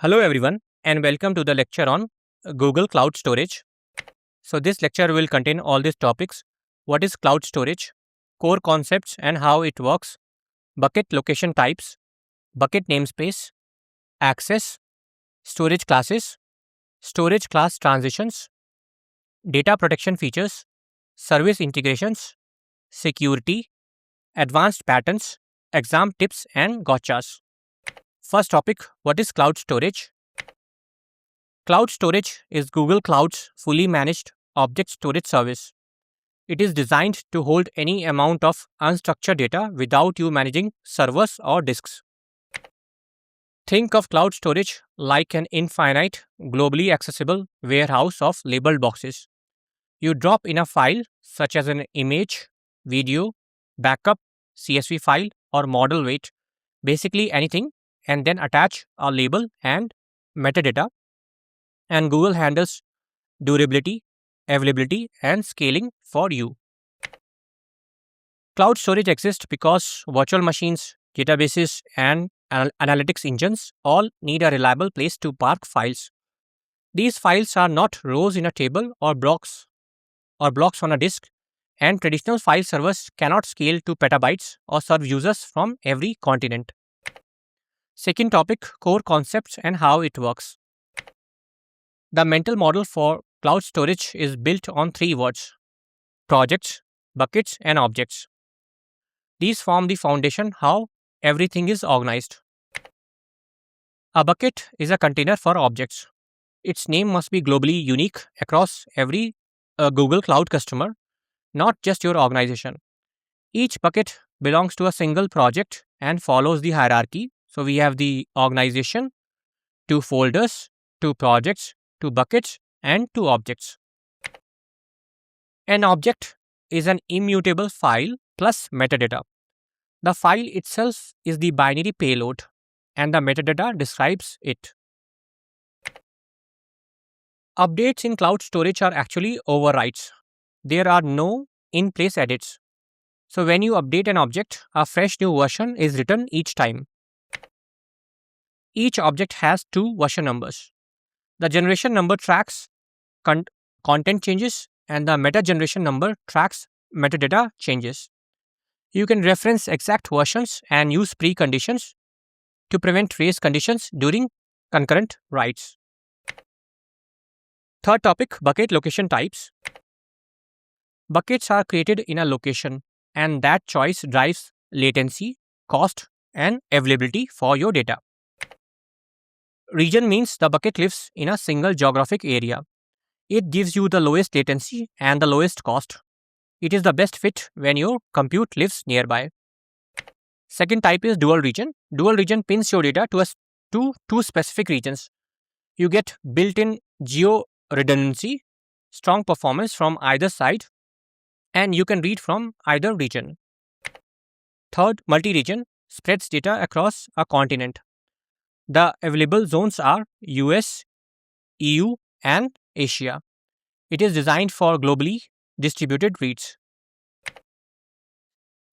Hello everyone and welcome to the lecture on Google Cloud Storage. So this lecture will contain all these topics. What is cloud storage? Core concepts and how it works. Bucket location types. Bucket namespace. Access. Storage classes. Storage class transitions. Data protection features. Service integrations. Security. Advanced patterns. Exam tips and gotchas. First topic, what is cloud storage? Cloud storage is Google Cloud's fully managed object storage service. It is designed to hold any amount of unstructured data without you managing servers or disks. Think of cloud storage like an infinite, globally accessible warehouse of labeled boxes. You drop in a file such as an image, video, backup, CSV file, or model weight, basically anything, and then attach a label and metadata, and Google handles durability, availability, and scaling for you. Cloud storage exists because virtual machines, databases, and analytics engines all need a reliable place to park files. These files are not rows in a table or blocks on a disk, and traditional file servers cannot scale to petabytes or serve users from every continent. Second topic, core concepts and how it works. The mental model for cloud storage is built on three words: projects, buckets, and objects. These form the foundation how everything is organized. A bucket is a container for objects. Its name must be globally unique across every Google Cloud customer, not just your organization. Each bucket belongs to a single project and follows the hierarchy. So we have the organization, 2 folders, 2 projects, 2 buckets, and 2 objects. An object is an immutable file plus metadata. The file itself is the binary payload, and the metadata describes it. Updates in cloud storage are actually overwrites. There are no in-place edits. So when you update an object, a fresh new version is written each time. Each object has 2 version numbers. The generation number tracks content changes, and the meta generation number tracks metadata changes. You can reference exact versions and use preconditions to prevent race conditions during concurrent writes. Third topic, bucket location types. Buckets are created in a location, and that choice drives latency, cost, and availability for your data. Region means the bucket lives in a single geographic area. It gives you the lowest latency and the lowest cost. It is the best fit when your compute lives nearby. Second type is dual region. Dual region pins your data to two specific regions. You get built-in geo redundancy, strong performance from either side, and you can read from either region. Third, multi-region spreads data across a continent. The available zones are US, EU, and Asia. It is designed for globally distributed reads.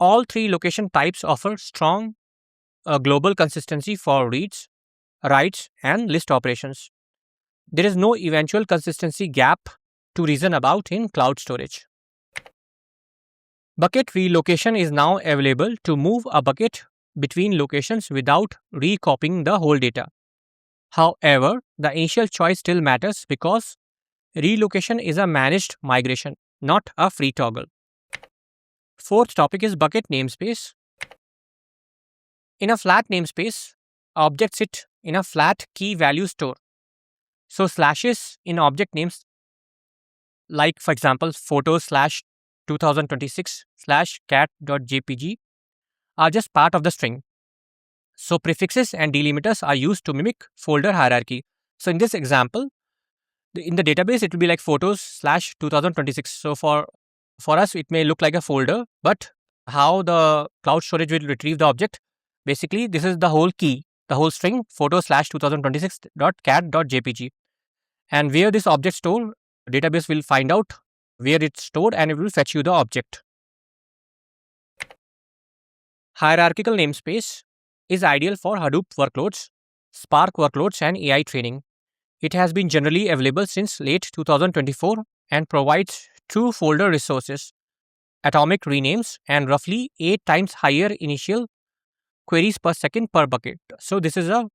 All three location types offer strong global consistency for reads, writes, and list operations. There is no eventual consistency gap to reason about in cloud storage. Bucket relocation is now available to move a bucket between locations without recopying the whole data. However, the initial choice still matters because relocation is a managed migration, not a free toggle. Fourth topic is bucket namespace. In a flat namespace, objects sit in a flat key value store. So slashes in object names, like for example photos / 2026 / cat.jpg, are just part of the string. So prefixes and delimiters are used to mimic folder hierarchy. So in this example, in the database, it will be like photos / 2026. So for us, it may look like a folder, but how the cloud storage will retrieve the object, basically this is the whole key, the whole string, photos / 2026.cat.jpg. And where this object stored, database will find out where it's stored and it will fetch you the object. Hierarchical namespace is ideal for Hadoop workloads. Spark workloads and AI training. It has been generally available since late 2024 and provides true folder resources, atomic renames, and roughly 8 times higher initial queries per second per bucket. So this is a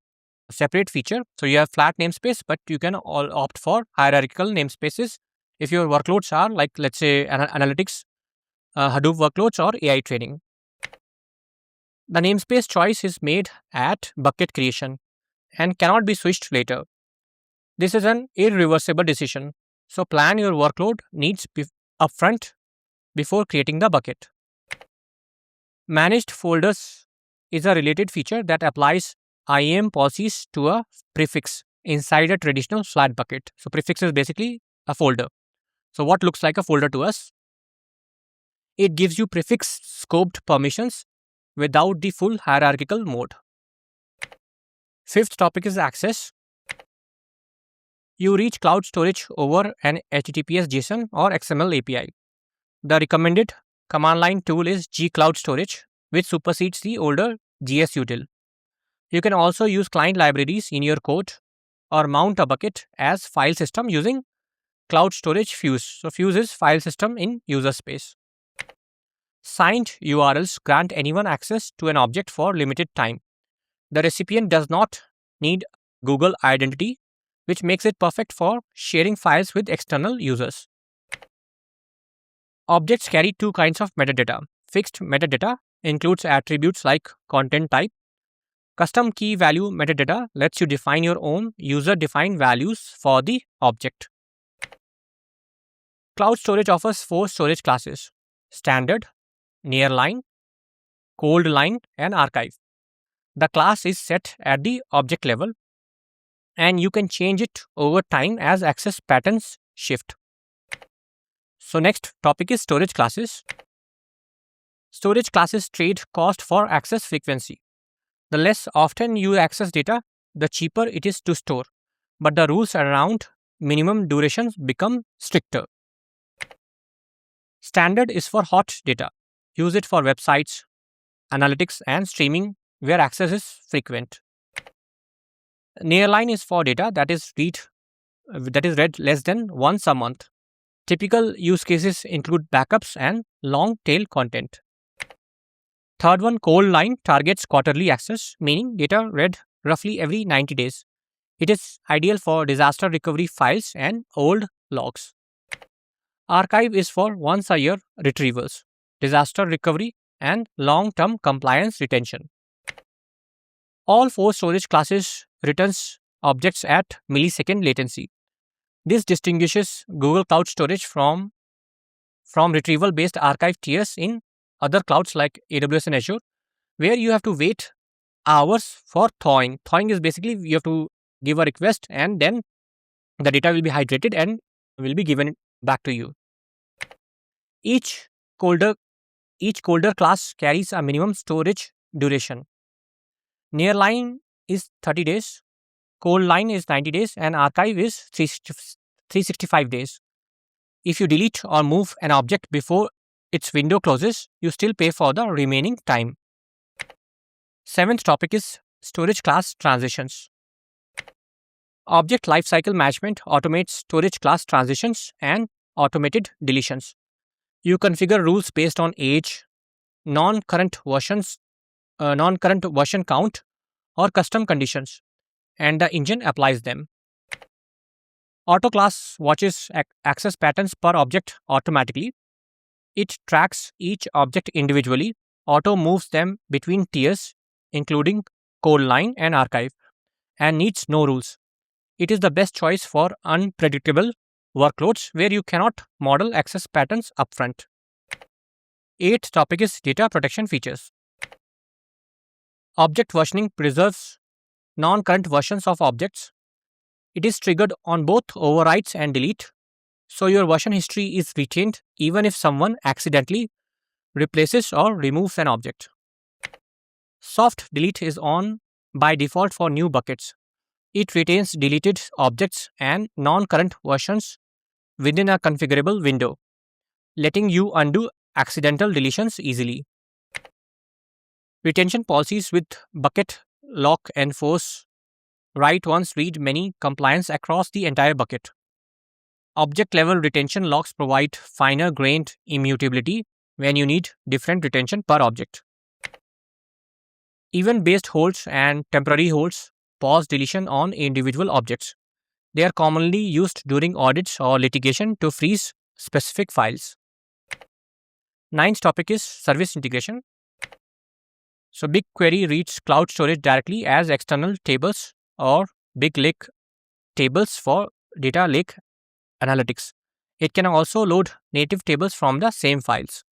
separate feature. So you have flat namespace, but you can all opt for hierarchical namespaces if your workloads are like, let's say, analytics, Hadoop workloads, or AI training. The namespace choice is made at bucket creation and cannot be switched later. This is an irreversible decision. So plan your workload needs upfront before creating the bucket. Managed folders is a related feature that applies IAM policies to a prefix inside a traditional flat bucket. So prefix is basically a folder. So what looks like a folder to us? It gives you prefix scoped permissions without the full hierarchical mode. Fifth topic is access. You reach cloud storage over an HTTPS JSON or XML API. The recommended command line tool is gcloud storage, which supersedes the older gsutil. You can also use client libraries in your code or mount a bucket as file system using cloud storage Fuse. So Fuse is file system in user space. Signed URLs grant anyone access to an object for limited time. The recipient does not need Google identity, which makes it perfect for sharing files with external users. Objects carry two kinds of metadata. Fixed metadata includes attributes like content type. Custom key value metadata lets you define your own user-defined values for the object. Cloud storage offers 4 storage classes: standard, nearline, cold line, and archive. The class is set at the object level, and you can change it over time as access patterns shift. So next topic is storage classes. Storage classes trade cost for access frequency. The less often you access data, the cheaper it is to store, but the rules around minimum durations become stricter. Standard is for hot data. Use it for websites, analytics, and streaming where access is frequent. Nearline is for data that is read less than once a month. Typical use cases include backups and long tail content. Third one, cold line, targets quarterly access, meaning data read roughly every 90 days. It is ideal for disaster recovery files and old logs. Archive is for once a year retrievals, disaster recovery, and long-term compliance retention. All 4 storage classes returns objects at millisecond latency. This distinguishes Google Cloud Storage from retrieval-based archive tiers in other clouds like AWS and Azure, where you have to wait hours for thawing. Thawing is basically you have to give a request and then the data will be hydrated and will be given back to you. Each colder class carries a minimum storage duration. Nearline is 30 days, cold line is 90 days, and archive is 365 days. If you delete or move an object before its window closes, you still pay for the remaining time. Seventh topic is storage class transitions. Object lifecycle management automates storage class transitions and automated deletions. You configure rules based on age, non-current version count, or custom conditions, and the engine applies them. Auto class watches access patterns per object automatically. It tracks each object individually. Auto moves them between tiers, including cold line and archive, and needs no rules. It is the best choice for unpredictable workloads where you cannot model access patterns upfront. Eighth topic is data protection features. Object versioning preserves non-current versions of objects. It is triggered on both overwrites and delete, so your version history is retained even if someone accidentally replaces or removes an object. Soft delete is on by default for new buckets. It retains deleted objects and non-current versions within a configurable window, letting you undo accidental deletions easily. Retention policies with bucket lock enforce write once, read many compliance across the entire bucket. Object level retention locks provide finer grained immutability when you need different retention per object. Event based holds and temporary holds pause deletion on individual objects. They are commonly used during audits or litigation to freeze specific files. Ninth topic is service integration. So BigQuery reads cloud storage directly as external tables or big lake tables for data lake analytics. It can also load native tables from the same files.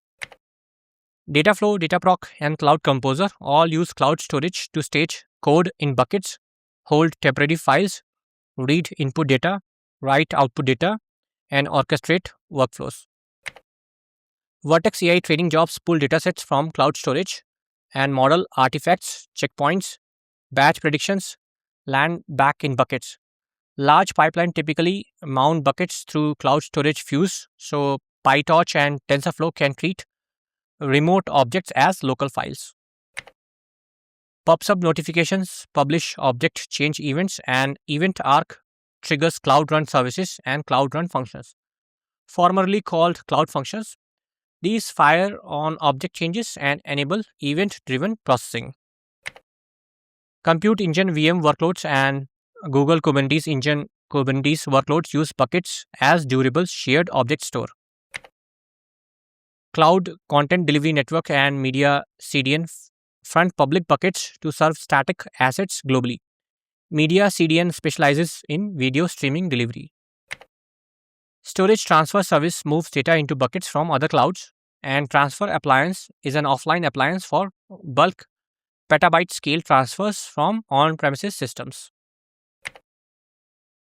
Dataflow, Dataproc, and Cloud Composer all use cloud storage to stage code in buckets, hold temporary files, read input data, write output data, and orchestrate workflows. Vertex AI training jobs pull datasets from cloud storage and model artifacts, checkpoints, batch predictions, land back in buckets. Large pipeline typically mount buckets through cloud storage fuse, so PyTorch and TensorFlow can treat remote objects as local files. PubSub notifications publish object change events, and Event Arc triggers Cloud Run services and Cloud Run functions. Formerly called Cloud Functions, these fire on object changes and enable event-driven processing. Compute Engine VM workloads and Google Kubernetes Engine Kubernetes workloads use buckets as durable shared object store. Cloud Content Delivery Network and Media CDN front public buckets to serve static assets globally. Media CDN specializes in video streaming delivery. Storage Transfer Service moves data into buckets from other clouds, and Transfer Appliance is an offline appliance for bulk petabyte scale transfers from on-premises systems.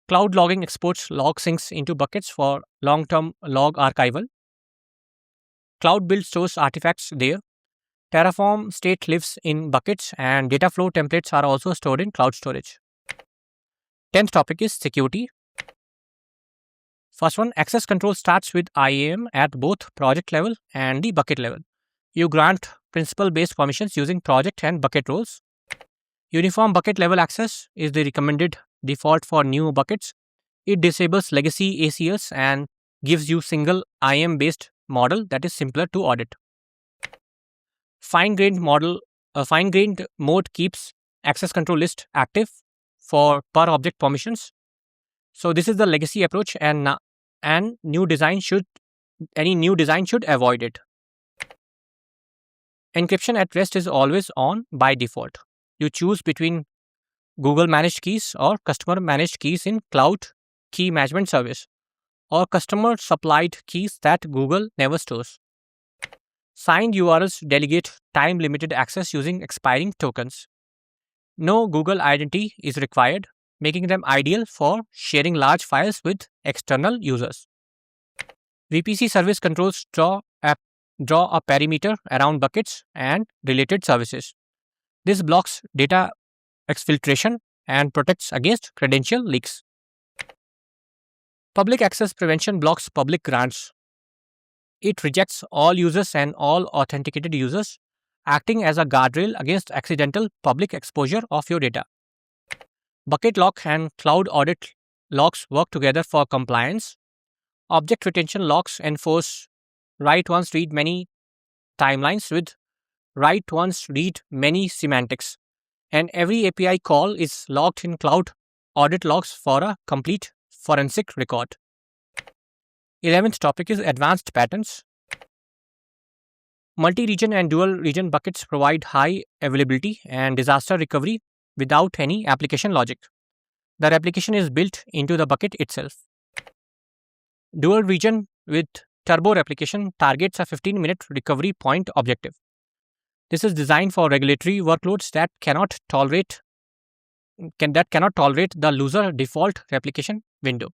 Cloud Logging exports log syncs into buckets for long-term log archival. Cloud Build stores artifacts there. Terraform state lives in buckets, and Dataflow templates are also stored in cloud storage. 10th topic is security. First one, access control starts with IAM at both project level and the bucket level. You grant principal-based permissions using project and bucket roles. Uniform bucket level access is the recommended default for new buckets. It disables legacy ACLs and gives you single IAM-based model that is simpler to audit. Fine-grained mode keeps access control list active for per object permissions. So this is the legacy approach, and any new design should avoid it. Encryption at rest is always on by default. You choose between Google managed keys or customer managed keys in Cloud Key Management Service, or customer supplied keys that Google never stores. Signed URLs delegate time limited access using expiring tokens. No Google identity is required, making them ideal for sharing large files with external users. VPC service controls draw a perimeter around buckets and related services. This blocks data exfiltration and protects against credential leaks. Public access prevention blocks public grants. It rejects all users and all authenticated users, acting as a guardrail against accidental public exposure of your data. Bucket lock and cloud audit locks work together for compliance. Object retention locks enforce write once, read many timelines with write once, read many semantics. And every API call is logged in cloud audit logs for a complete forensic record. 11th topic is advanced patterns. Multi-region and dual-region buckets provide high availability and disaster recovery without any application logic. The replication is built into the bucket itself. Dual region with turbo replication targets a 15-minute recovery point objective. This is designed for regulatory workloads that cannot tolerate the loser default replication window.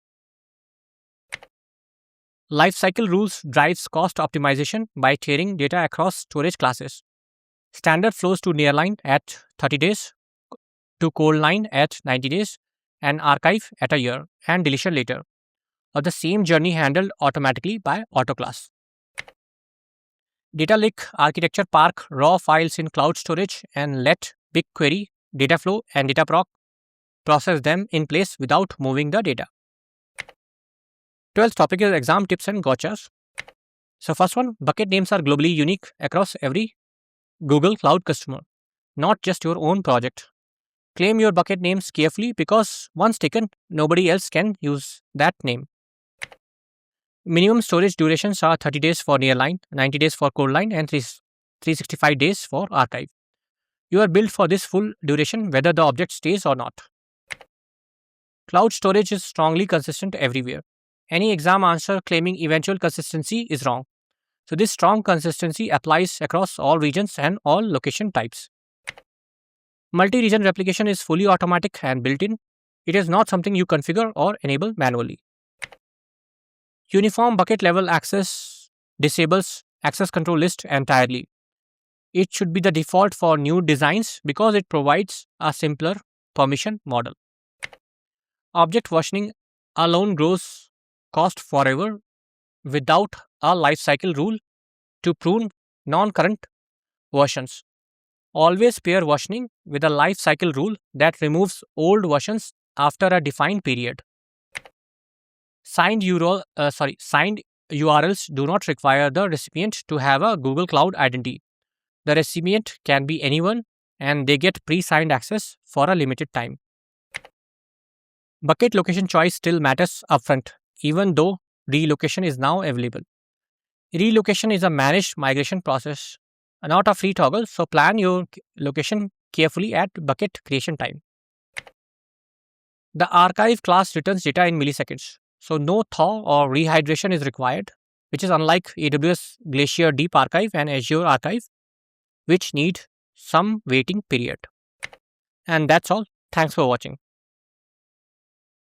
Lifecycle rules drives cost optimization by tiering data across storage classes. Standard flows to nearline at 30 days, to cold line at 90 days, and archive at a year, and deletion later, or the same journey handled automatically by autoclass. Data lake architecture park raw files in cloud storage and let BigQuery, Dataflow, and Dataproc process them in place without moving the data. 12th topic is exam tips and gotchas. So first one, bucket names are globally unique across every Google Cloud customer, not just your own project. Claim your bucket names carefully because once taken, nobody else can use that name. Minimum storage durations are 30 days for nearline, 90 days for codeline, and 365 days for archive. You are built for this full duration whether the object stays or not. Cloud storage is strongly consistent everywhere. Any exam answer claiming eventual consistency is wrong. So this strong consistency applies across all regions and all location types. Multi-region replication is fully automatic and built-in. It is not something you configure or enable manually. Uniform bucket level access disables access control list entirely. It should be the default for new designs because it provides a simpler permission model. Object versioning alone grows cost forever without a lifecycle rule to prune non-current versions. Always pair versioning with a lifecycle rule that removes old versions after a defined period. Signed URLs do not require the recipient to have a Google Cloud identity. The recipient can be anyone and they get pre-signed access for a limited time. Bucket location choice still matters upfront, even though relocation is now available. Relocation is a managed migration process, not a free toggle, so plan your location carefully at bucket creation time. The archive class returns data in milliseconds, so no thaw or rehydration is required, which is unlike AWS Glacier Deep Archive and Azure Archive, which need some waiting period. And that's all. Thanks for watching.